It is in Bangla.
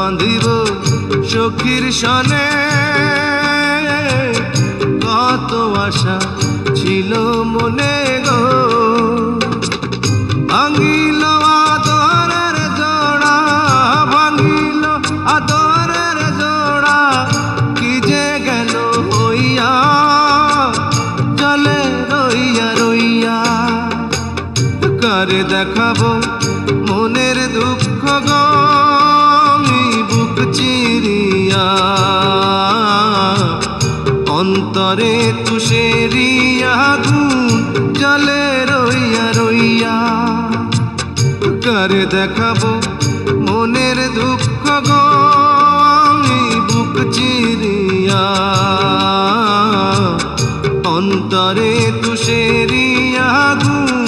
বাঁধিব সখীর সনে, কত আশা ছিল মনে গো। ভাঙিল আদরের জোড়া, ভাঙিল আদরের জোড়া, কি যে গেল হইয়া জলে রইয়া রইয়া। কারে দেখাবো মনের দুঃখ গো আমি বুক চিরিয়া, অন্তরে তুষেরিয়া আগুন জলে রইয়া রইয়া। কারে দেখাবো মনের দুঃখ গো আমি বুক চিরিয়া, অন্তরে তুষেরিয়া আগুন